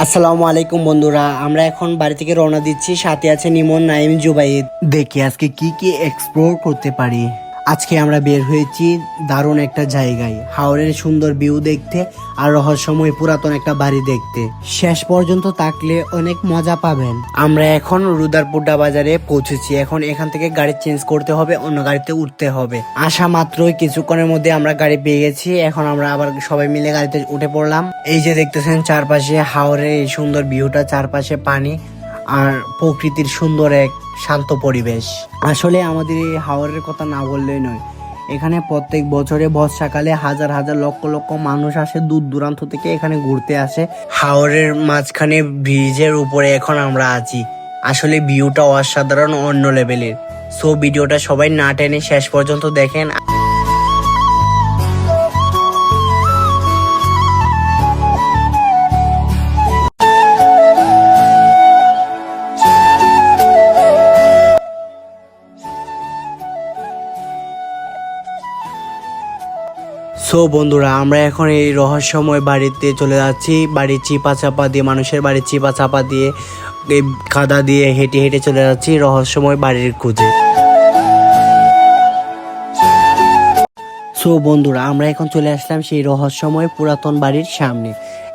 আসসালামু আলাইকুম বন্ধুরা, আমরা এখন বাড়ি থেকে রওনা দিচ্ছি। সাথে আছে নিমন, নাইম, জুবাইদ। দেখি আজকে কি কি এক্সপ্লোর করতে পারি। আজকে আমরা বের হয়েছি দারুণ একটা জায়গায়, হাওরের সুন্দর ভিউ দেখতে আর রহস্যময় পুরাতন একটা বাড়ি দেখতে। শেষ পর্যন্ত থাকলে অনেক মজা পাবেন। আমরা এখন রুদারপুড্ডা বাজারে পৌঁছেছি। এখন এখান থেকে গাড়ি চেঞ্জ করতে হবে, অন্য গাড়িতে উঠতে হবে। আসা মাত্রই কিছুক্ষণের মধ্যে আমরা গাড়ি পেয়ে গেছি। এখন আমরা আবার সবাই মিলে গাড়িতে উঠে পড়লাম। এই যে দেখতেছেন চারপাশে হাওরের এই সুন্দর ভিউটা, চারপাশে পানি আর প্রকৃতির সুন্দর এক শান্ত পরিবেশ। আসলে আমাদের এই হাওরের কথা না বললেই নয়, এখানে প্রত্যেক বছরে বর্ষাকালে হাজার হাজার লক্ষ লক্ষ মানুষ আসে, দূর দূরান্ত থেকে এখানে ঘুরতে আসে। হাওরের মাঝখানে ব্রিজের উপরে এখন আমরা আছি। আসলে ভিউটা অসাধারণ, অন্য লেভেলের। সো ভিডিওটা সবাই না টেনে শেষ পর্যন্ত দেখেন। সো বন্ধুরা, আমরা এখন এই রহস্যময় বাড়িতে চলে যাচ্ছি। বাড়ির চিপা চাপা দিয়ে, মানুষের বাড়ির চিপা চাপা দিয়ে, এই কাদা দিয়ে হেঁটে হেঁটে চলে যাচ্ছি রহস্যময় বাড়ির খুঁজে। সো বন্ধুরা, আমরা এখন চলে আসলাম সেই রহস্যময় পুরাতন বাড়ির সামনে।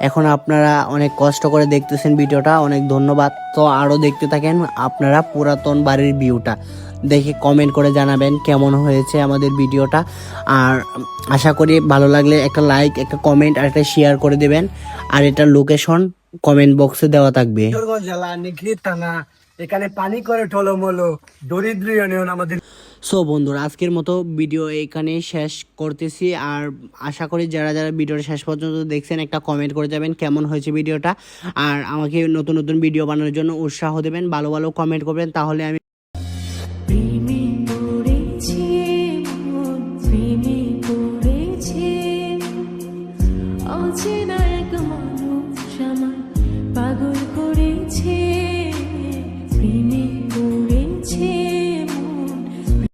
এখন আপনারা অনেক কষ্ট করে দেখতেছেন ভিডিওটা, অনেক ধন্যবাদ। তো আরও দেখতে থাকেন আপনারা পুরাতন বাড়ির ভিউটা দেখে কমেন্ট করে জানাবেন কেমন হয়েছে আমাদের ভিডিওটা। আর আশা করি ভালো লাগলে একটা লাইক, একটা কমেন্ট আর একটা শেয়ার করে দেবেন। আর এটার লোকেশন কমেন্ট বক্সে দেওয়া থাকবে। কিশোরগঞ্জ জেলা নিখলিত থানা, এখানে পানি করে টলমলো দরিদ্র ইউনিয়ন আমাদের। সো বন্ধুরা, আজকের মতো ভিডিও এখানে শেষ করতেছি। আর আশা করি যারা যারা ভিডিওটা শেষ পর্যন্ত দেখছেন একটা কমেন্ট করে যাবেন কেমন হয়েছে ভিডিওটা। আর আমাকে নতুন নতুন ভিডিও বানানোর জন্য উৎসাহ দেবেন, ভালো ভালো কমেন্ট করবেন, তাহলে আমি প্রেমে পড়েছে মন, প্রেমে পড়েছে অচেনা